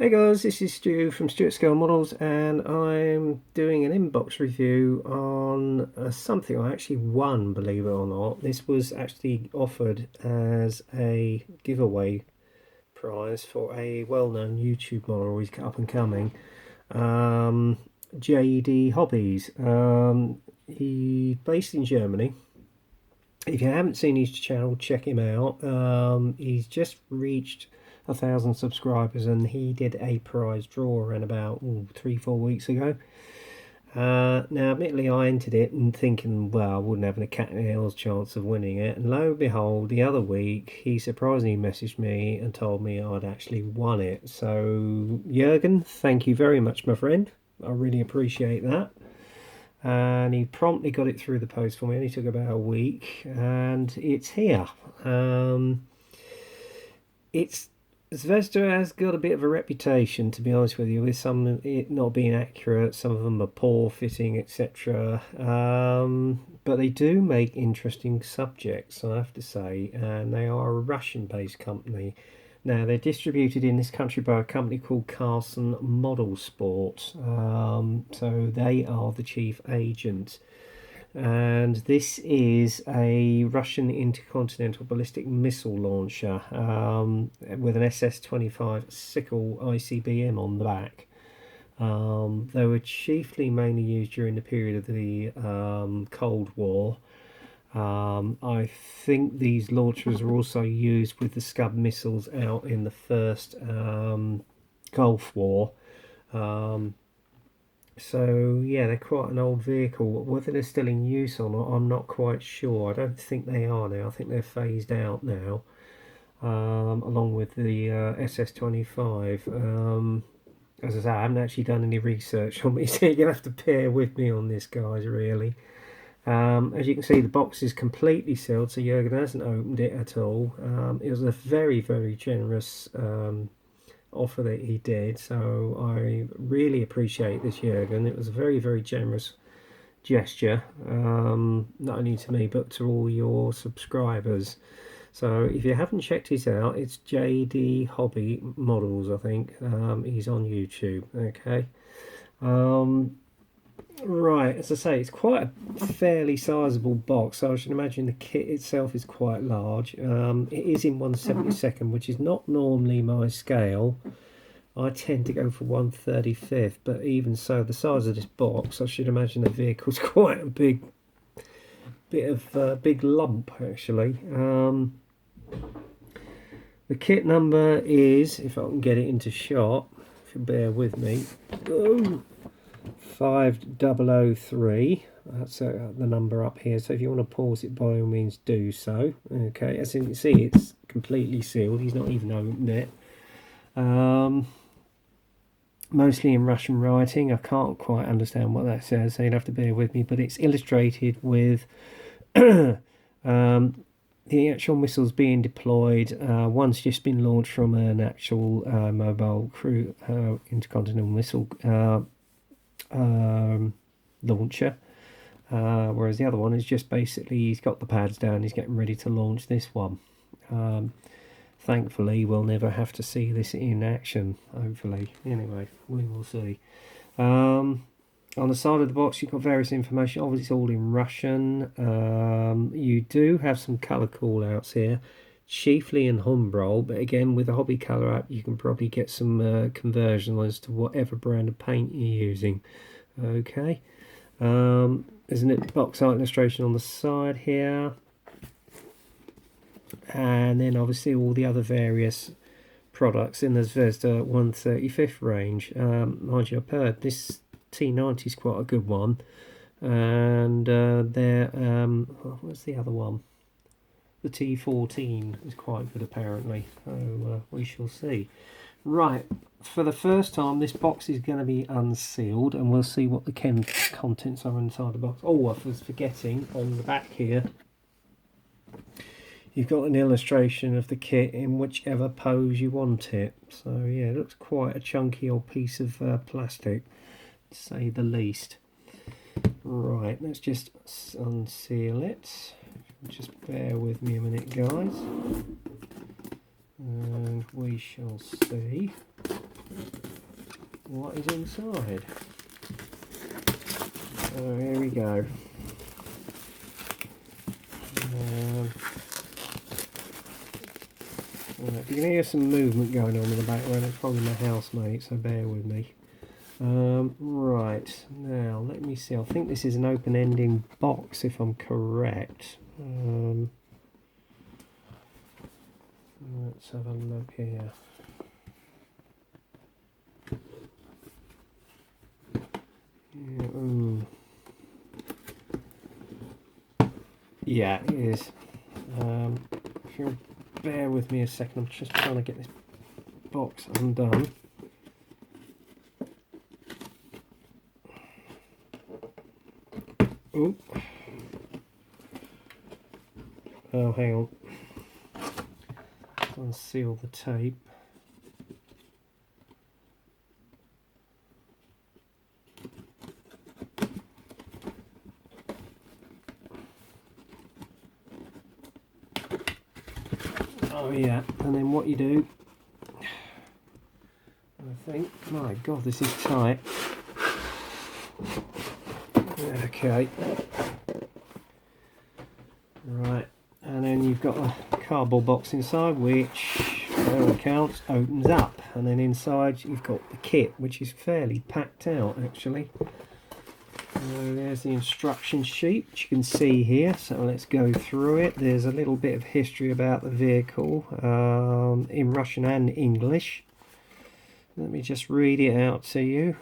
Hey guys, this is Stu from Stuart Scale Models, and I'm doing an inbox review on something I actually won, believe it or not. This was actually offered as a giveaway prize for a well-known YouTube model. He's up and coming, JD Hobbies. He's based in Germany. If you haven't seen his channel, check him out. He's just reached 1,000 subscribers, and he did a prize draw around about 3-4 weeks ago. Now, admittedly, I entered it and thinking, well, I wouldn't have a cat in hell's chance of winning it. And lo and behold, the other week, he surprisingly messaged me and told me I'd actually won it. So, Jurgen, thank you very much, my friend. I really appreciate that. And he promptly got it through the post for me. It only took about a week, and it's here. It's Zvezda has got a bit of a reputation, to be honest with you, with some it not being accurate. Some of them are poor fitting, etc. But they do make interesting subjects, I have to say, and they are a Russian-based company. Now, they're distributed in this country by a company called Carson Model Sport. So they are the chief agent. And this is a Russian intercontinental ballistic missile launcher with an SS-25 Sickle icbm on the back. They were chiefly mainly used during the period of the Cold War. I think these launchers are also used with the Scud missiles out in the first Gulf War. So yeah, they're quite an old vehicle. Whether they're still in use or not, I'm not quite sure. I don't think they are now. I think they're phased out now, along with the SS-25. As I say, I haven't actually done any research on me, so you're gonna have to bear with me on this, guys. Really. As you can see, the box is completely sealed, so Jurgen hasn't opened it at all. It was a very, very generous offer that he did, so I really appreciate this, Jurgen. It was a very, very generous gesture, not only to me but to all your subscribers. So if you haven't checked his out, it's JD Hobby Models, I think. He's on YouTube. Okay. Right, as I say, it's quite a fairly sizable box, so I should imagine the kit itself is quite large. It is in 1/72nd, which is not normally my scale. I tend to go for 1/35th, but even so, the size of this box, I should imagine the vehicle's quite a big bit of big lump, actually. The kit number is, if I can get it into shot, if you bear with me, 5003. That's the number up here, so if you want to pause it, by all means do so. Okay, as you can see, it's completely sealed. He's not even opened it. Mostly in Russian writing. I can't quite understand what that says, so you'll have to bear with me, but it's illustrated with the actual missiles being deployed. One's just been launched from an actual mobile crew intercontinental missile launcher, whereas the other one is just basically he's got the pads down, he's getting ready to launch this one. Thankfully we'll never have to see this in action, hopefully. Anyway, we will see. On the side of the box you've got various information. Obviously it's all in Russian. You do have some colour call outs here, chiefly in Humbrol, but again with the hobby colour app you can probably get some conversion as to whatever brand of paint you're using. Okay, there's a box art illustration on the side here, and then obviously all the other various products in the Zvezda 1/35th range. Mind you, I've heard this T90 is quite a good one, and what's the other one? The T14 is quite good apparently, so we shall see. Right, for the first time this box is going to be unsealed, and we'll see what the contents are inside the box. Oh, I was forgetting, on the back here you've got an illustration of the kit in whichever pose you want it. So yeah, it looks quite a chunky old piece of plastic, to say the least. Right, let's just unseal it. Just bear with me a minute, guys, and we shall see. what is inside. So here we go. Right, you can hear some movement going on in the background. It's probably my housemate, so bear with me. Right, now let me see. I think this is an open-ending box, if I'm correct. Let's have a look here. Yeah, it is. If you'll bear with me a second, I'm just trying to get this box undone. Oh, oh, hang on. Unseal the tape. Oh yeah, and then what you do, I think, my God, this is tight. Okay. Right, and then you've got a cardboard box inside, which, by all accounts, opens up. And then inside you've got the kit, which is fairly packed out, actually. So there's the instruction sheet, which you can see here. So let's go through it. There's a little bit of history about the vehicle in Russian and English. Let me just read it out to you.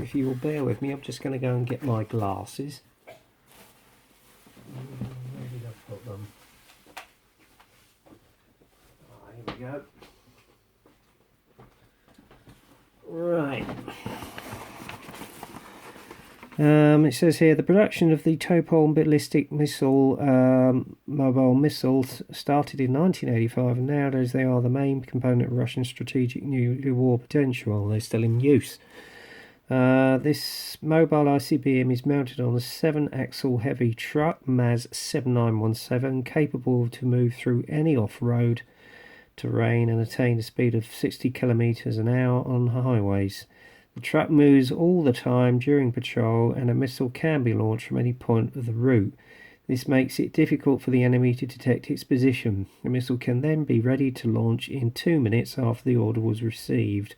If you will bear with me, I'm just going to go and get my glasses. Where did I put them? Oh, here we go. Right. It says here the production of the Topol ballistic missile mobile missiles started in 1985, and nowadays they are the main component of Russian strategic nuclear war potential. They're still in use. This mobile ICBM is mounted on a 7-axle heavy truck, MAZ 7917, capable to move through any off-road terrain and attain a speed of 60 kilometers an hour on highways. The truck moves all the time during patrol, and a missile can be launched from any point of the route. This makes it difficult for the enemy to detect its position. The missile can then be ready to launch in 2 minutes after the order was received.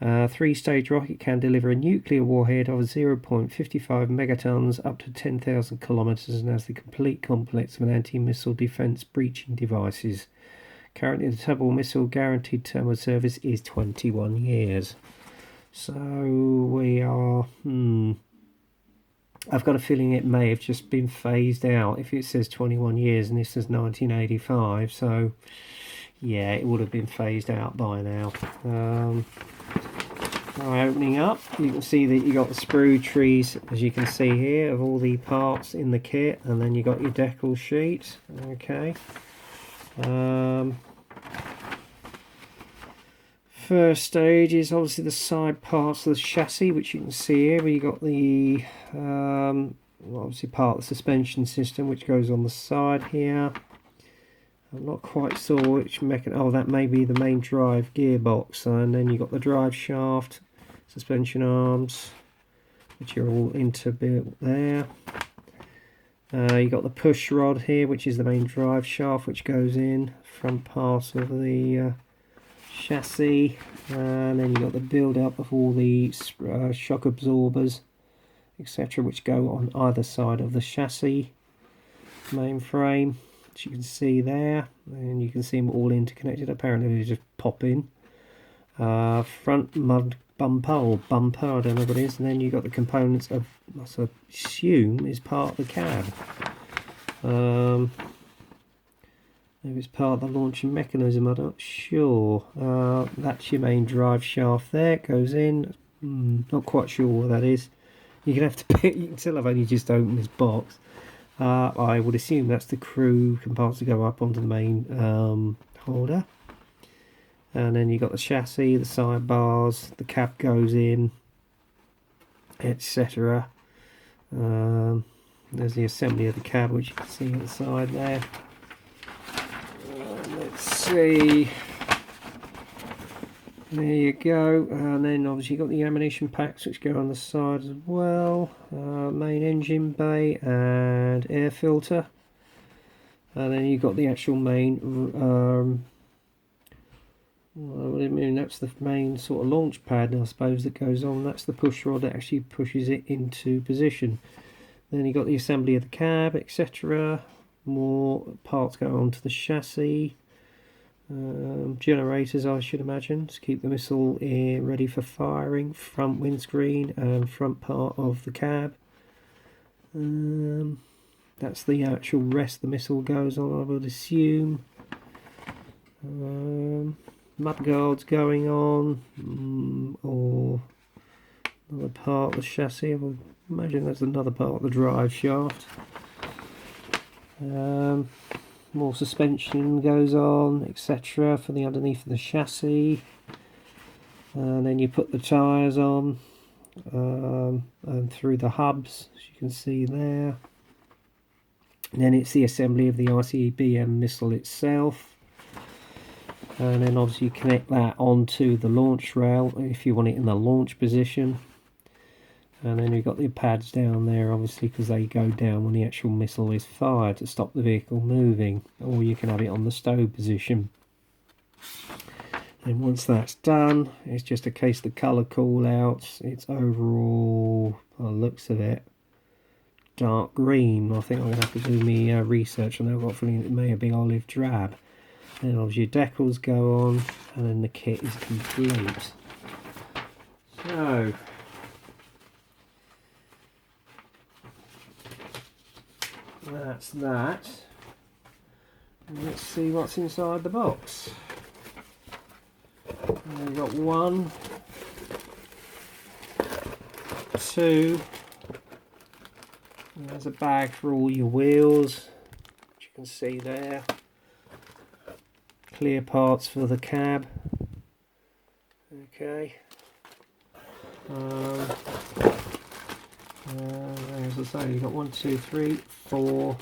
A 3-stage rocket can deliver a nuclear warhead of 0.55 megatons up to 10,000 kilometers and has the complete complex of an anti-missile defense breaching devices. Currently, the Topol missile guaranteed term of service is 21 years. So we are, I've got a feeling it may have just been phased out if it says 21 years and this is 1985. So yeah, it would have been phased out by now. Now opening up, you can see that you got the sprue trees, as you can see here, of all the parts in the kit, and then you got your decal sheet. Okay. First stage is obviously the side parts of the chassis, which you can see here. We got the obviously part of the suspension system, which goes on the side here. I'm not quite sure which mechanism. Oh, that may be the main drive gearbox, and then you got the drive shaft, suspension arms, which are all interbuilt there. You got the push rod here, which is the main drive shaft, which goes in front part of the chassis, and then you got the build up of all the shock absorbers, etc., which go on either side of the chassis mainframe, as you can see there, and you can see them all interconnected. Apparently they just pop in. Front mud bumper or bumper, I don't know what it is, and then you got the components of, I assume is part of the cab. Maybe it's part of the launching mechanism, I'm not sure. That's your main drive shaft there, it goes in. Not quite sure what that is. You're going to have to pick, you can tell I've only just opened this box. I would assume that's the crew compartments to go up onto the main holder. And then you've got the chassis, the sidebars, the cab goes in, etc. There's the assembly of the cab, which you can see on the side there. Let's see. There you go, and then obviously you've got the ammunition packs which go on the side as well, main engine bay and air filter, and then you've got the actual main, well, I mean that's the main sort of launch pad I suppose that goes on. That's the push rod that actually pushes it into position. Then you've got the assembly of the cab, etc. More parts go onto the chassis. Generators, I should imagine, to keep the missile ready for firing. Front windscreen and front part of the cab. That's the actual rest the missile goes on, I would assume. Mudguards going on, or another part of the chassis. I would imagine that's another part of the drive shaft. More suspension goes on, etc. for the underneath of the chassis, and then you put the tyres on, and through the hubs, as you can see there. And then it's the assembly of the icbm missile itself, and then obviously you connect that onto the launch rail if you want it in the launch position. And then you've got the pads down there, obviously, because they go down when the actual missile is fired to stop the vehicle moving, or you can have it on the stow position. And once that's done, it's just a case of the colour call outs. It's overall, by the looks of it, dark green. I think I'm going to have to do my research on that. I've got a feeling it may be olive drab. And obviously your decals go on, and then the kit is complete. So that's that. And let's see what's inside the box. We've got 1, 2. And there's a bag for all your wheels, which you can see there. Clear parts for the cab. Okay. As I say, you've got 1, 2, 3, 4,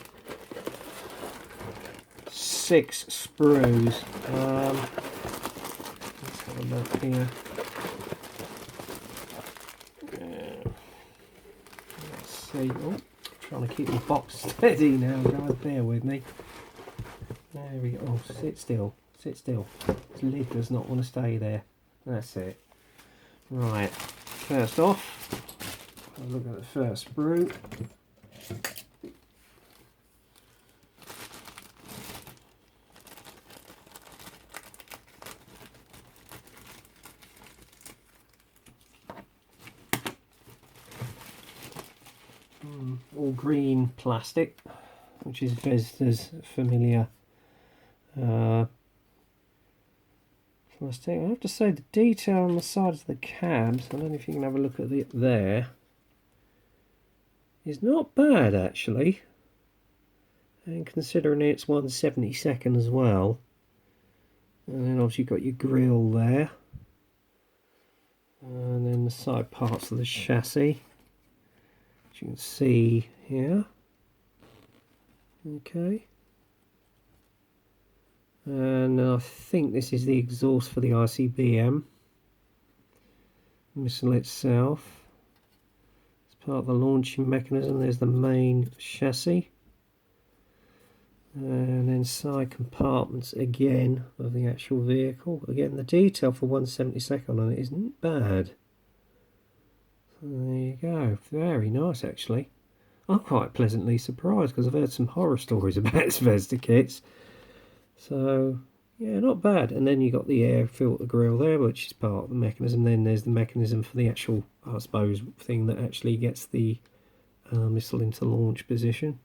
6 sprues. Let's have a look here. Let's see. Oh, trying to keep the box steady now, guys. Bear with me. There we go. Oh, sit still. Sit still. This lid does not want to stay there. That's it. Right. First off, I'll look at the first sprue. All green plastic, which is Zvezda's familiar plastic. I have to say the detail on the sides of the cabs, I don't know if you can have a look at it there, is not bad actually, and considering it's 1/72 as well. And then obviously you've got your grille there, and then the side parts of the chassis, as you can see here. Okay, and I think this is the exhaust for the icbm missile itself. It's part of the launching mechanism. There's the main chassis, and then side compartments again of the actual vehicle. Again, the detail for 1/72 on it isn't bad. So there you go, very nice actually. I'm quite pleasantly surprised because I've heard some horror stories about Zvezda kits. So yeah, not bad. And then you got the air filter grill there, which is part of the mechanism. Then there's the mechanism for the actual, I suppose, thing that actually gets the missile into launch position.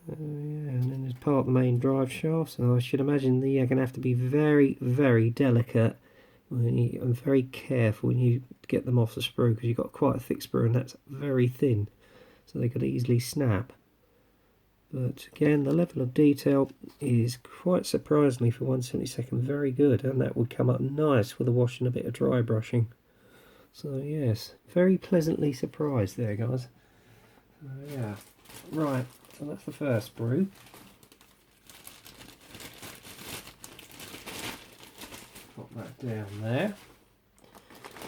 Yeah, and then there's part of the main drive shaft. So I should imagine that you're going to have to be very, very delicate and very careful when you get them off the sprue, because you've got quite a thick sprue and that's very thin, so they could easily snap. But again, the level of detail is quite surprisingly for 1/72 very good, and that would come up nice with a wash and a bit of dry brushing. So yes, very pleasantly surprised there, guys. Yeah, right, so that's the first sprue. pop that down there.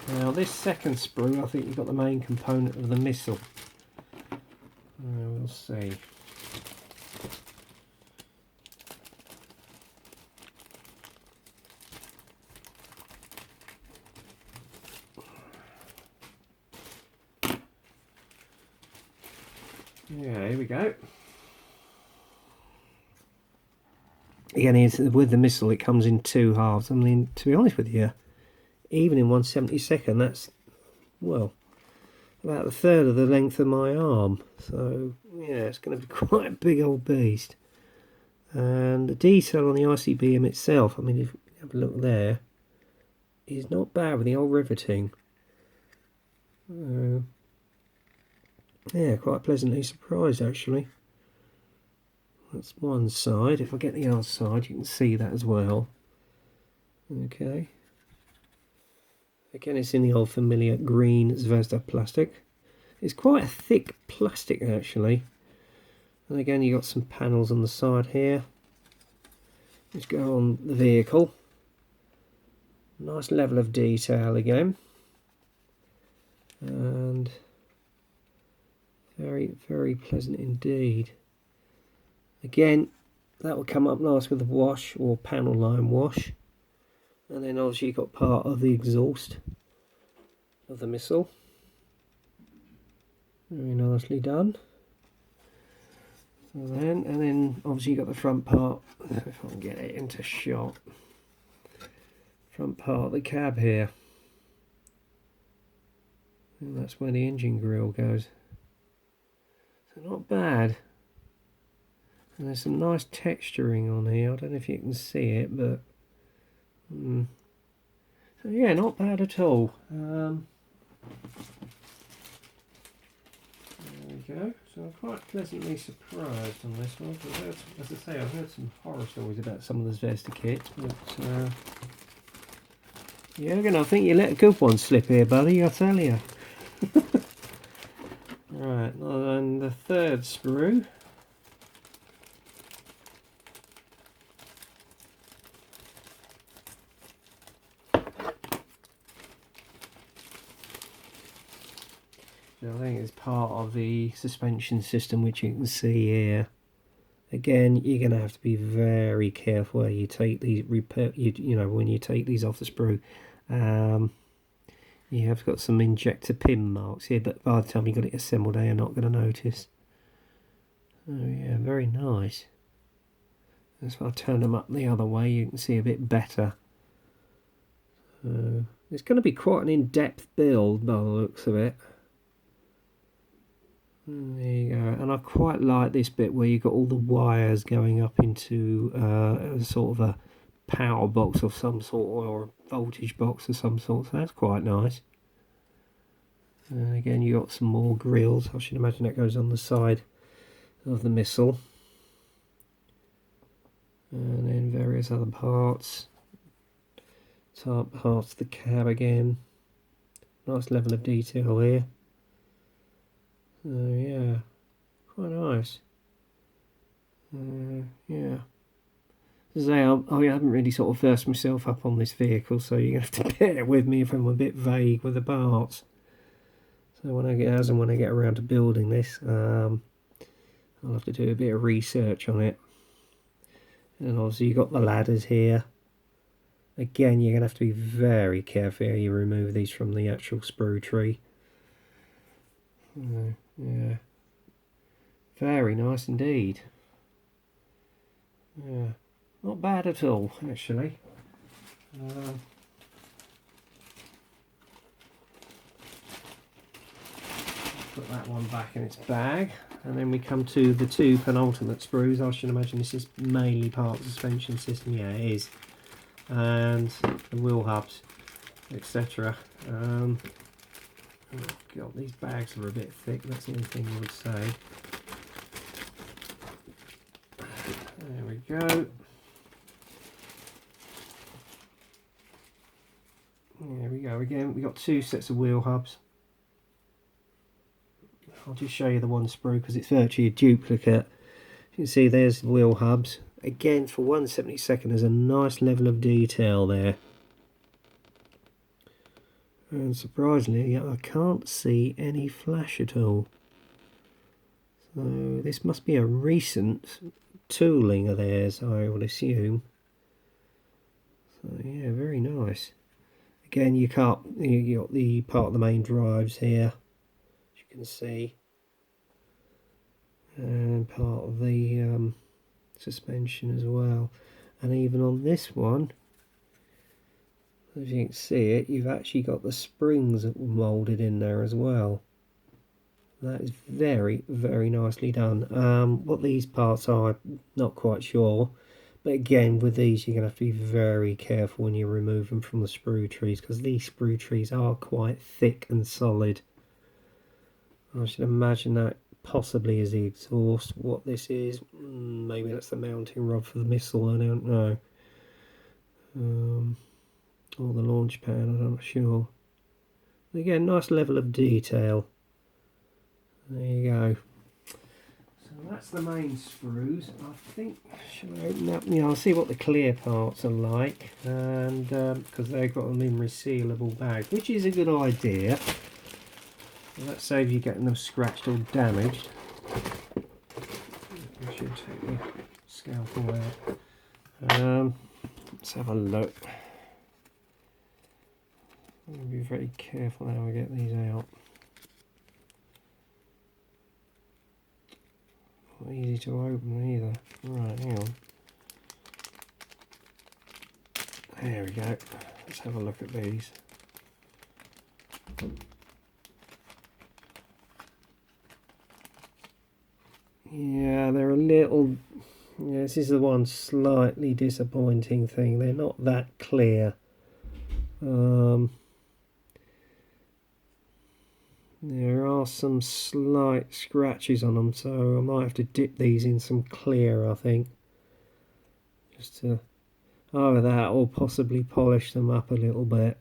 Now this second sprue, I think you've got the main component of the missile. We'll see. Yeah, here we go. Again, with the missile, it comes in two halves. I mean, to be honest with you, even in 1/72, that's, well, about a third of the length of my arm. So, yeah, it's going to be quite a big old beast. And the detail on the icbm itself, I mean, if you have a look there, is not bad with the old riveting. Yeah, quite pleasantly surprised, actually. That's one side. If I get the other side, you can see that as well. Okay. Again, it's in the old familiar green Zvezda plastic. It's quite a thick plastic, actually. And again, you got some panels on the side here, which go on the vehicle. Nice level of detail again. And very, very pleasant indeed. Again, that will come up nice with a wash or panel line wash. And then obviously you've got part of the exhaust of the missile. Very nicely done. So and then obviously you've got the front part, if I can get it into shot. Front part of the cab here. And that's where the engine grille goes. So not bad. And there's some nice texturing on here. I don't know if you can see it, but so yeah, not bad at all. There we go. So I'm quite pleasantly surprised on this one. As I say, I've heard some horror stories about some of the Zvezda kits, but yeah, I think you let a good one slip here, buddy. I tell you. Right, and the third sprue. I think it's part of the suspension system, which you can see here. Again, you're going to have to be very careful where you take these you know, when you take these off the sprue. You have got some injector pin marks here, but by the time you got it assembled, you're not going to notice. Oh yeah, very nice. If I turn them up the other way, you can see a bit better. It's going to be quite an in-depth build by the looks of it. There you go, and I quite like this bit where you've got all the wires going up into sort of a power box of some sort, or a voltage box of some sort, so that's quite nice. And again, you got some more grills. I should imagine that goes on the side of the missile. And then various other parts. Top parts of the cab again. Nice level of detail here. Yeah, quite nice. Yeah. As I say, I haven't really sort of versed myself up on this vehicle, so you're going to have to bear with me if I'm a bit vague with the parts. So when I get around to building this, I'll have to do a bit of research on it. And obviously you've got the ladders here. Again, you're going to have to be very careful how you remove these from the actual sprue tree. Yeah, very nice indeed. Yeah, not bad at all, actually. Put that one back in its bag, and then we come to the two penultimate sprues. I should imagine this is mainly part of the suspension system. Yeah, it is, and the wheel hubs, etc. Oh god, these bags are a bit thick, that's the only thing I would say. There we go. There we go again. We've got two sets of wheel hubs. I'll just show you the one sprue because it's virtually a duplicate. You can see there's the wheel hubs. Again, for 1/72, there's a nice level of detail there. And surprisingly, I can't see any flash at all. So this must be a recent tooling of theirs, I would assume. So yeah, very nice. Again, you got the part of the main drives here, as you can see, and part of the suspension as well. And even on this one, as you can see it, you've actually got the springs that were moulded in there as well. That is very, very nicely done. What these parts are, I'm not quite sure. But again, with these, you're going to have to be very careful when you remove them from the sprue trees, because these sprue trees are quite thick and solid. I should imagine that possibly is the exhaust. What this is, maybe that's the mounting rod for the missile, I don't know. Or the launch pad, I'm not sure. Again, nice level of detail. There you go. So that's the main sprues. I think, should I open up? Yeah, I'll see what the clear parts are like, and because they've got them in resealable bags, which is a good idea. That saves you getting them scratched or damaged. I should take the scalpel out. Let's have a look. I'm going to be very careful how I get these out. Not easy to open either. Right, hang on. There we go. Let's have a look at these. Yeah, they're a little... Yeah, this is the one slightly disappointing thing. They're not that clear. There are some slight scratches on them, so I might have to dip these in some clear, I think. Just to... either that or possibly polish them up a little bit.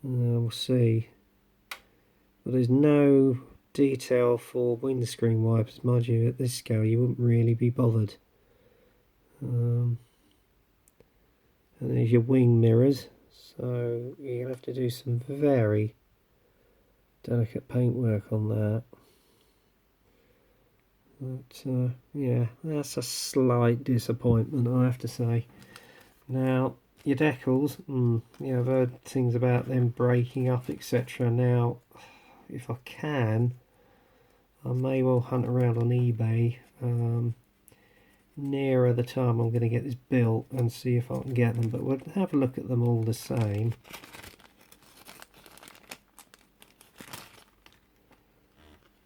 We'll see. But there's no detail for windscreen wipers, mind you. At this scale you wouldn't really be bothered. And there's your wing mirrors, so you'll have to do some very delicate paintwork on that. But yeah, that's a slight disappointment, I have to say. Now your decals, yeah, I've heard things about them breaking up, etc. Now if I can, I may well hunt around on eBay nearer the time I'm going to get this built and see if I can get them, but we'll have a look at them all the same.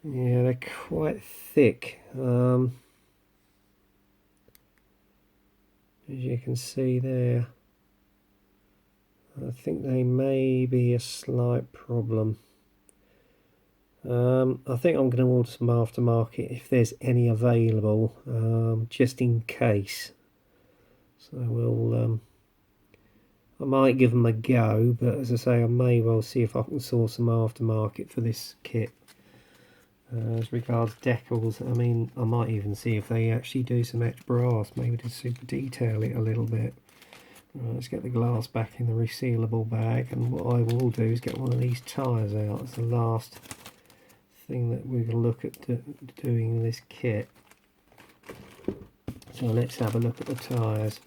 Yeah, they're quite thick, as you can see there. I think they may be a slight problem. I think I'm going to order some aftermarket if there's any available, just in case. So we'll, I might give them a go, but as I say, I may well see if I can source some aftermarket for this kit. As regards decals, I mean, I might even see if they actually do some etched brass, maybe to super detail it a little bit. Let's get the glass back in the resealable bag, and what I will do is get one of these tyres out. It's the last thing that we're going to look at doing in this kit. So let's have a look at the tyres.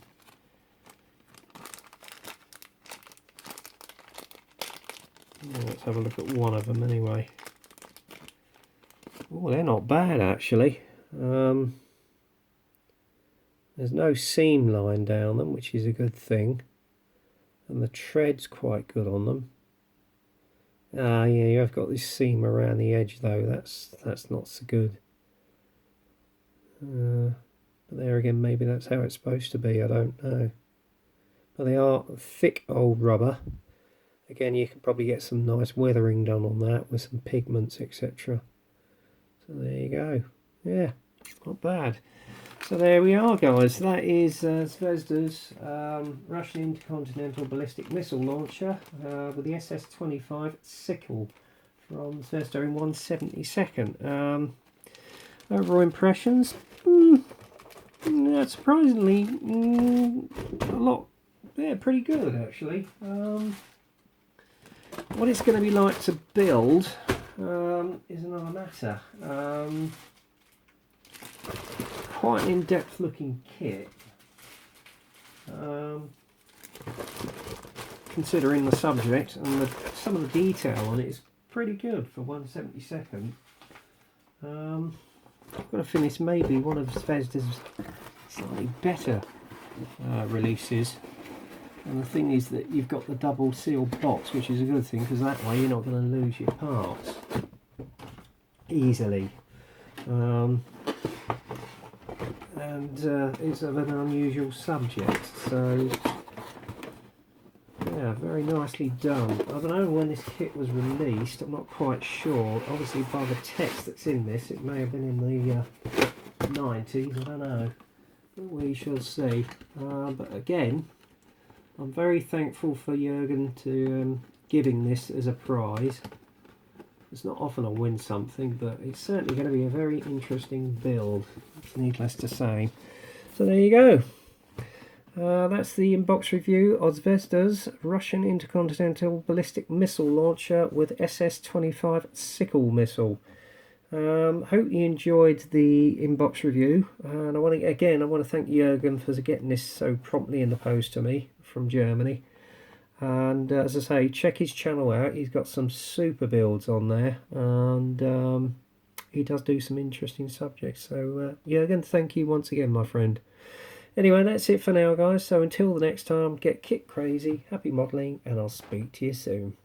Let's have a look at one of them anyway. Oh, they're not bad actually. There's no seam line down them, which is a good thing, and the tread's quite good on them. Yeah, you have got this seam around the edge though. That's not so good. But there again, maybe that's how it's supposed to be. I don't know. But they are thick old rubber. Again, you can probably get some nice weathering done on that with some pigments, etc. So there you go. Yeah, not bad. So there we are, guys. That is Zvezda's Russian Intercontinental Ballistic Missile Launcher with the SS-25 sickle from Zvezda in 1/72. Overall impressions, surprisingly, a lot. Yeah, pretty good actually. What it's going to be like to build is another matter. Quite an in-depth looking kit, considering the subject, and some of the detail on it is pretty good for 1/72. I've got to finish maybe one of Zvezda's slightly better releases. And the thing is that you've got the double sealed box, which is a good thing, because that way you're not going to lose your parts easily. And it's of an unusual subject, so yeah, very nicely done. I don't know when this kit was released, I'm not quite sure. Obviously by the text that's in this, it may have been in the 90s, I don't know. We shall see. But again, I'm very thankful for Jürgen to giving this as a prize. It's not often I win something, but it's certainly going to be a very interesting build, needless to say. So there you go. That's the inbox review of Zvezda's Russian intercontinental ballistic missile launcher with SS-25 Sickle missile. Hope you enjoyed the inbox review, and I want to thank Jürgen for getting this so promptly in the post to me from Germany. And as I say, check his channel out. He's got some super builds on there, and he does do some interesting subjects. So Jürgen, thank you once again, my friend. Anyway, that's it for now, guys. So until the next time, get kit crazy, happy modelling, and I'll speak to you soon.